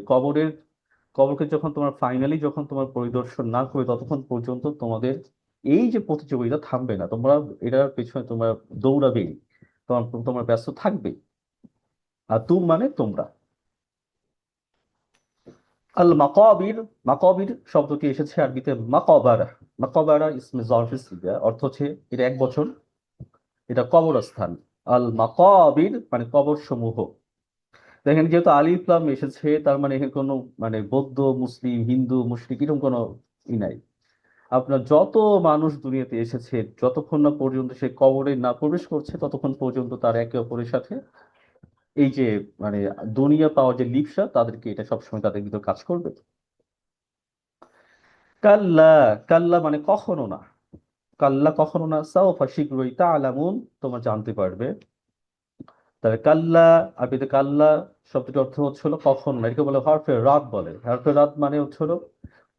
কবরকে যখন তোমার ফাইনালি যখন তোমার পরিদর্শন না করবে, ততক্ষণ পর্যন্ত তোমাদের এই যে প্রতিযোগিতা থামবে না, তোমরা এটার পেছনে তোমরা দৌড়াবেই, তোমার তোমরা ব্যস্ত থাকবে। আর তুম মানে তোমরা। আল মাকাবির, মাকাবির শব্দটি এসেছে আরবিতে মাকাবারা। মাকাবারা ইসমে জারফি সিগা, অর্থ হচ্ছে এটা এক বছর, এটা কবরস্থান। আল মাকাবির মানে কবর সমূহ। দেখেন যেহেতু আলিফ লাম এসেছে, তার মানে এখানে কোনো মানে বৌদ্ধ মুসলিম হিন্দু মুশরিক এরকম কোনো ই নাই। আপনার যত মানুষ দুনিয়াতে এসেছে, যতক্ষণ না পর্যন্ত সে কবরে না প্রবেশ করছে ততক্ষণ পর্যন্ত তার একে অপরের সাথে এই যে মানে দুনিয়া পাওয়ার যে লিপসা, তাদেরকে এটা সবসময় তাদের ভিতর কাজ করবে। কাল্লা, কাল্লা মানে কখনো না, কাল্লা কখনো না, সাওফা শীঘ্রই তাআলামুন তোমরা জানতে পারবে। তাহলে কাল্লা, আরবিতে কাল্লা শব্দটির অর্থ হচ্ছে হলো কখনো না, এটাকে বলে হরফে রাত বলে। হরফে রাত মানে হচ্ছে হলো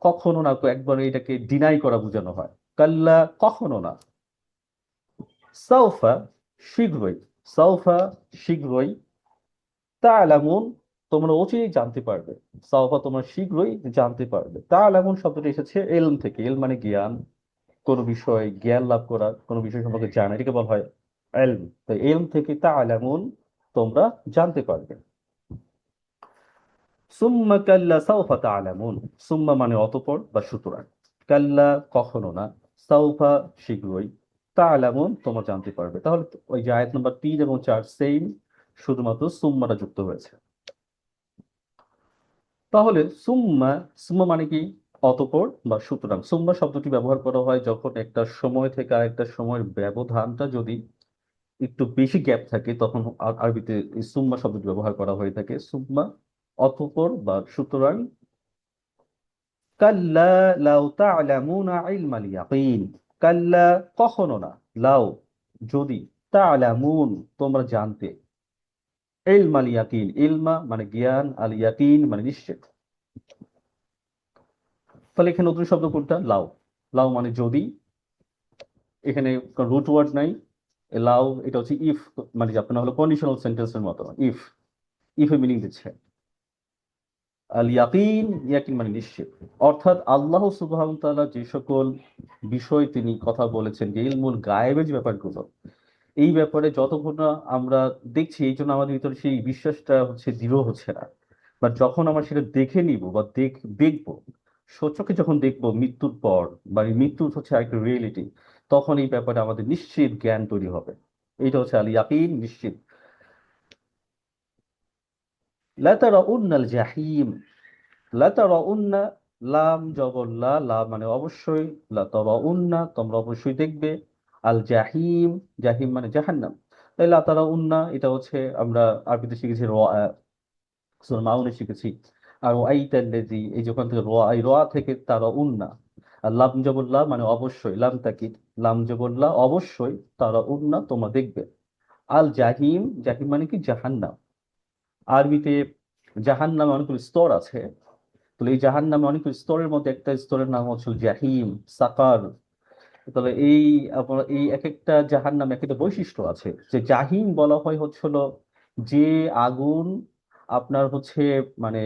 কখনো না, একবার এটাকে ডিনাই করা বোঝানো হয়। কাল্লা কখনো না। সাউফা শীঘ্রই, সাউফা শীঘ্রই, তাআলামুন তোমরা অচিরেই জানতে পারবে, সাউফা তোমরা শীঘ্রই জানতে পারবে। তাআলামুন শব্দটি এসেছে এলম থেকে, এলম মানে জ্ঞান, কোনো বিষয় জ্ঞান লাভ করা, কোনো বিষয় সম্পর্কে জানা, এটাকে বলা হয় এলম। তো এলম থেকে তাআলামুন তোমরা জানতে পারবে। সুম্মা কাল্লা সাউফা তাআলামুন, সুম্মা মানে অতঃপর বা সুতরাং, কাল্লা কখনো না, সাউফা শীঘ্রই, তাআলামুন তোমরা জানতে পারবে। তাহলে ওই যে আয়াত নাম্বার 3 এবং 4 সেম, শুধুমাত্র সুম্মাটা যুক্ত হয়েছে। তাহলে সুম্মা, সুম্মা মানে কি, অতঃপর বা সুতরাং সুম্মা শব্দটি ব্যবহার করা হয় যখন একটা সময় থেকে আরেকটা সময়ের ব্যবধানটা যদি একটু বেশি গ্যাপ থাকে, তখন আরবিতে এই সুম্মা শব্দটি ব্যবহার করা হয়ে থাকে। সুম্মা অতঃপর বা সুতরাং। কাল্লা লাউ তা'লামুনা ইলমাল ইয়াকিন, কাল্লা কখনো না, লাউ যদি, তা'লামুন তোমরা জানতে, ইলমাল ইয়াকিন ইলমা মানে জ্ঞান, আল ইয়াকিন মানে নিশ্চিত। তাহলে এখানে নতুন শব্দ কোনটা? লাউ। লাউ মানে যদি, এখানে রুট ওয়ার্ড নাই। লাউ এটা হচ্ছে ইফ, মানে যে আপনার হলো কন্ডিশনাল সেন্টেন্সের মতো। ইফ, ইফ এ মিনিং দিচ্ছে। আল ইয়াকিন, ইয়াকিন মানে নিশ্চিত। অর্থাৎ আল্লাহ সুবহানাহু ওয়া তাআলা যে সকল বিষয় তিনি কথা বলেছেন, যে ইলমুল গায়েবের যে ব্যাপারগুলো, এই ব্যাপারে যতক্ষণ না আমরা দেখছি, এই জন্য আমাদের ভিতরে সেই বিশ্বাসটা হচ্ছে দৃঢ় হচ্ছে না। বাট যখন আমরা সেটা দেখে নিব বা দেখবো, সচক্ষে যখন দেখবো মৃত্যুর পর, বা এই মৃত্যু হচ্ছে একটা রিয়েলিটি, তখন এই ব্যাপারে আমাদের নিশ্চিত জ্ঞান তৈরি হবে। এইটা হচ্ছে আল ইয়াকিন, নিশ্চিত। লা তারাউন্নাল জাহিম, লা তারাউন্না, লাম জবর লা, লা মানে অবশ্যই, লা তারাউন্না তোমরা অবশ্যই দেখবে, আল জাহিম, জাহিম মানে জাহান্নাম। তাই লা তারাউন্না এটা হচ্ছে আমরা আরবিতে শিখেছি সূরা মাউনে শিখেছি। আর ওয়াইতাল্লাযী, এই যে ওখান থেকে রোয়া, এই রোয়া থেকে তারাউন্না। আর লাম জবর লা মানে অবশ্যই, লাম তাকিদ, লাম জবর লা অবশ্যই, তারাউন্না তোমরা দেখবে। আল জাহিম, জাহিম মানে কি? জাহান্নাম। আরবিতে জাহান্নামে অনেকগুলো স্তর আছে। তাহলে এই জাহান্নামে অনেকগুলো স্তরের মধ্যে একটা স্তরের নাম হচ্ছে জাহিম, সাকার। তাহলে এই আপনার এই এক একটা জাহান্নামে এক একটা বৈশিষ্ট্য আছে। যে জাহিম বলা হয় হচ্ছিল যে আগুন আপনার হচ্ছে মানে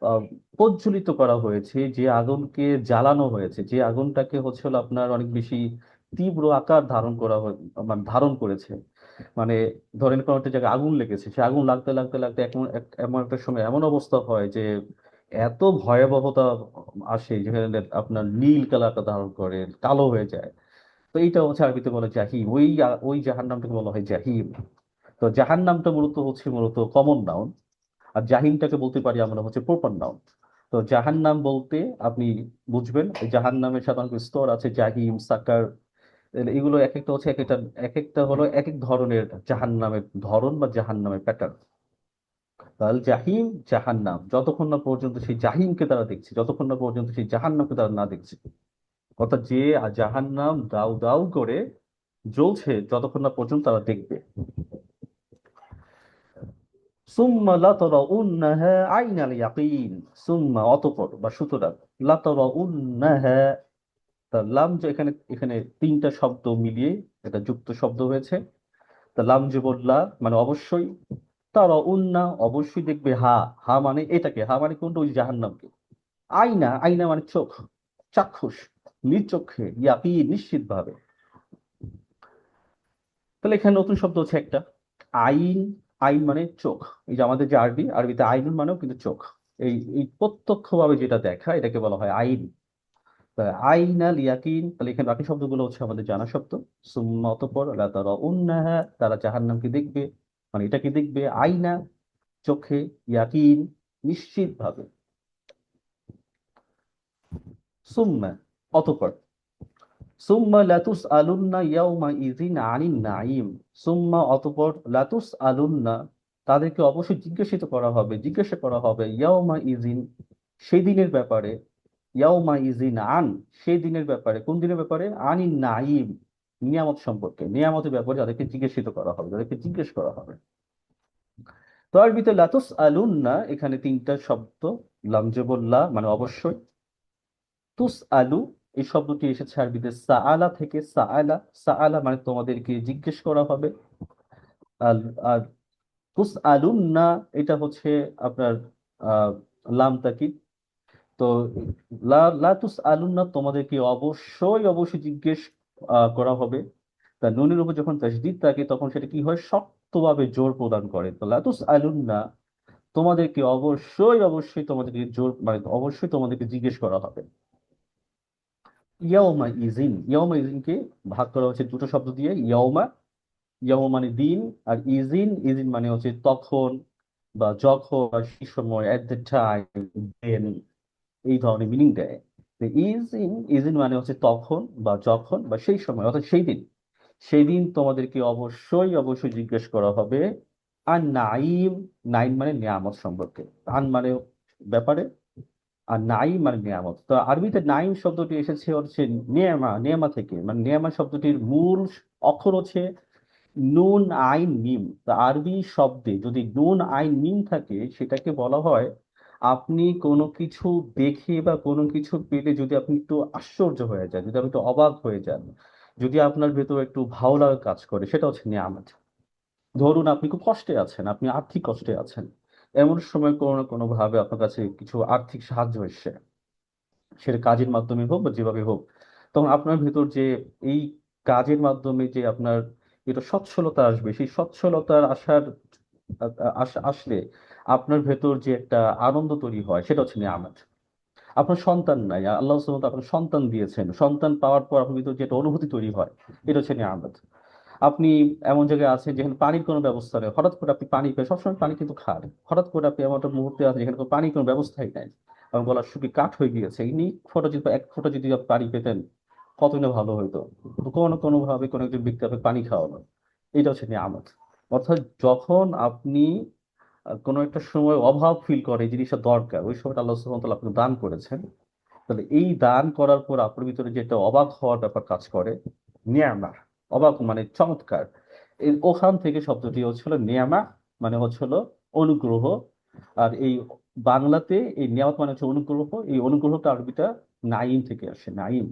আহ, প্রজ্বলিত করা হয়েছে, যে আগুনকে জ্বালানো হয়েছে, যে আগুনটাকে হচ্ছে হলো আপনার অনেক বেশি তীব্র আকার ধারণ করা মানে ধারণ করেছে। মানে ধরেন কোনো একটা জায়গায় আগুন লেগেছে, সে আগুন লাগতে লাগতে লাগতে এমন একটা সময় এমন অবস্থা হয় যে এত ভয়াবহতা আসে, যেখানে আপনার নীল কালারটা ধারণ করে কালো হয়ে যায়। তো এইটা হচ্ছে আরবিতে বলে জাহিম। ওই জাহান্নামটাকে বলা হয় জাহিম। তো জাহান্নামটা মূলত কমন নাউন, আর জাহিমটাকে বলতে পারি আমরা হচ্ছে প্রপার নাউন। তো জাহান্নাম বলতে আপনি বুঝবেন, জাহান্নামের সাধারণত স্তর আছে, জাহিম, সাকার। এগুলো এক একটা হচ্ছে এক একটা হলো এক এক ধরনের জাহান্নামের ধরন বা জাহান্নামের প্যাটার্ন। তাহলে জাহিম, জাহান্নাম, যতক্ষণ না পর্যন্ত সেই জাহিমকে তারা দেখছে, যতক্ষণ না পর্যন্ত সেই জাহান্নামকে তারা না দেখছে, অর্থাৎ যে জাহান্নাম দাউ দাউ করে জ্বলছে, যতক্ষণ না পর্যন্ত তারা দেখবে। সুম্মা লাতারাউন্নাহা আইনাল ইয়াকিন, সুম্মা অতঃপর বা সুতরাং, লাতারাউন্নাহা, তার লাম যে এখানে এখানে তিনটা শব্দ মিলিয়ে এটা যুক্ত শব্দ হয়েছে। তা লাম যে বললা মানে অবশ্যই, তারাউন্না অবশ্যই দেখবে, হা, হা মানে এটাকে, হা মানে কোনটা? ওই জাহান্নামকে। আইনা, আইনা মানে চোখ, চাক্ষুষ, নির্চক্ষে, ইয়াকিন নিশ্চিত ভাবে। তাহলে এখানে নতুন শব্দ হচ্ছে একটা, আইন। আইন মানে চোখ। এই যে আমাদের যে আরবিতে আইনুন মানেও কিন্তু চোখ। এই প্রত্যক্ষভাবে যেটা দেখা, এটাকে বলা হয় আইন। তা আইন আল ইয়াকিন, তাহলে এখানে বাকি শব্দগুলো হচ্ছে আমাদের জানা শব্দ। সুম্মা অতঃপর, লা তারাউন্নাহা তারা জাহান্নামকে দেখবে, মানে এটাকে দেখবে, আইনা চোখে, ইয়াকিন নিশ্চিত ভাবে। সুম্মা অতঃপর, সুম্মা লাতুস আলুন্না ইয়াউমা ইযিন আনিন নাঈম, সুম্মা অতঃপর, লাতুস আলুন্না তাদেরকে অবশ্যই জিজ্ঞাসা করা হবে, ইয়াউমা ইযিন সেদিনের ব্যাপারে, ইয়াউমা ইযিন আন সেদিনের ব্যাপারে, কোন দিনের ব্যাপারে? আনিন নাঈম নিয়ামত সম্পর্কে, নিয়ামতের ব্যাপারে তাদেরকে জিজ্ঞাসিত করা হবে, তাদেরকে জিজ্ঞেস করা হবে। তো আরবিতে লাতুস আলুন্না এখানে তিনটা শব্দ, লামজবুল্লাহ মানে অবশ্যই, তুস আলু এই শব্দটি এসেছে আরবিতে সাআলা থেকে, সাআলা, সাআলা মানে তোমাদেরকে জিজ্ঞেস করা হবে। আর আর তুস আলুন না এটা হচ্ছে আপনার আহ লাম তাকিদ। তো তুস আলুন না তোমাদেরকে অবশ্যই জিজ্ঞেস করা হবে। তা নুনের উপর যখন তাসদিদ থাকে তখন সেটা কি হয়? শক্তভাবে জোর প্রদান করে। তো লাতুস আলুন না তোমাদেরকে অবশ্যই তোমাদেরকে জোর মানে অবশ্যই তোমাদেরকে জিজ্ঞেস করা হবে। ইয়াওমা ইজিন, ইয়াওমা ইজিনকে ভাগ করা হচ্ছে দুটো শব্দ দিয়ে, ইয়াওমা, ইয়াওমা মানে দিন, আর ইজিন, ইজিন মানে হচ্ছে তখন বা যখন বা সেই সময়, এট দ্য টাইম, দেন, এই ধরনের মিনিং দেয়। ইজ ইন মানে হচ্ছে তখন বা যখন বা সেই সময় অর্থাৎ সেই দিন, সেই দিন তোমাদেরকে অবশ্যই অবশ্যই জিজ্ঞেস করা হবে আর নাইম, নাইম মানে নিয়ামত সম্পর্কে, আন মানে ব্যাপারে, আর নাইম মানে নিয়ামত। তো আরবিতে নাইম শব্দটি এসেছে হচ্ছে নেয়ামা, নেয়ামা থেকে, মানে নেয়ামা শব্দটির মূল অক্ষর হচ্ছে নুন আইন মিম। তা আরবি শব্দে যদি নুন আইন মিম থাকে সেটাকে বলা হয়, আপনি কোনো কিছু দেখে বা কোনো কিছু পেলে যদি আপনি একটু আশ্চর্য হয়ে যান, যদি আপনি একটু অবাক হয়ে যান, যদি আপনার ভেতর একটু ভালো লাগা কাজ করে, সেটা হচ্ছে নিয়ামত। ধরুন আপনি খুব কষ্টে আছেন, আপনি আর্থিক কষ্টে আছেন, এমন সময় কোনো না কোনো ভাবে আপনার কাছে কিছু আর্থিক সাহায্য এসছে, সেটা কাজের মাধ্যমে হোক বা যেভাবে হোক, তখন আপনার ভেতর যে এই কাজের মাধ্যমে যে আপনার এটা সচ্ছলতা আসবে, সেই সচ্ছলতার আসার আসলে আপনার ভেতর যে একটা আনন্দ তৈরি হয়, সেটা হচ্ছে নিয়ামত। আপনার সন্তান নাই, আল্লাহ সুবহানাহু ওয়া তাআলা আপনার সন্তান দিয়েছেন, সন্তান পাওয়ার পর আপনার ভিতর যে একটা অনুভূতি তৈরি হয়, এটা হচ্ছে নিয়ামত। আপনি এমন জায়গায় আছেন যেখানে পানির কোনো ব্যবস্থা নেই, হঠাৎ করে আপনি পানি পেয়ে, সবসময় পানি কিন্তু খান, হঠাৎ করে আপনি এমন একটা মুহূর্তে আছেন যেখানে কোনো পানির কোনো ব্যবস্থাই নাই, এবং গলা শুকিয়ে কাঠ হয়ে গিয়েছে, ইনি ফোঁটা যদি এক ফোঁটা যদি আপনি পানি পেতেন, কতই না ভালো হইতো। তো কোনো না কোনো ভাবে কোনো একজন ব্যক্তি আপনাকে পানি খাওয়ানো, এটা হচ্ছে নিয়ামত। অর্থাৎ যখন আপনি কোনো একটা সময় অভাব ফিল করে, এই জিনিসটা দরকার, ওই সময়টা আল্লাহ সুবহানাহু ওয়া তাআলা আপনাকে দান করেছেন, তাহলে এই দান করার পর আপনার ভিতরে যে একটা অবাক হওয়ার ব্যাপার কাজ করে, নিয়ামা, অবাক মানে চমৎকার, এই ওখান থেকে শব্দটি হচ্ছিল নিয়ামা, মানে হচ্ছিল অনুগ্রহ। আর এই বাংলাতে এই নিয়ামত মানে হচ্ছে অনুগ্রহ, এই অনুগ্রহটা আরবিটা নাইম থেকে আসে, নাইম।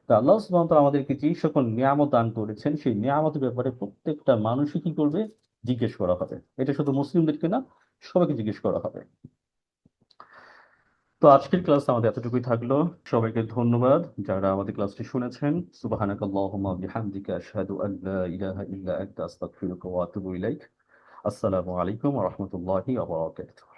তা আল্লাহ সুবহানাহু ওয়া তাআলা আমাদেরকে যে সকল নিয়ামত দান করেছেন, সেই নিয়ামতের ব্যাপারে প্রত্যেকটা মানুষই কি করবে, জিজ্ঞেস করা হবে। এটা শুধু মুসলিমদেরকে না, সবাইকে জিজ্ঞেস করা হবে। তো আজকের ক্লাস আমাদের এতটুকুই থাকলো। সবাইকে ধন্যবাদ যারা আমাদের ক্লাসটি শুনেছেন। সুবহানাকাল্লাহুম্মা ওয়া বিহামদিকা আশহাদু আল লা ইলাহা ইল্লা আনতা আস্তাগফিরুকা ওয়া আতুবু ইলাইক। আসসালামু আলাইকুম ওয়া রাহমাতুল্লাহি ওয়া বারাকাতুহু।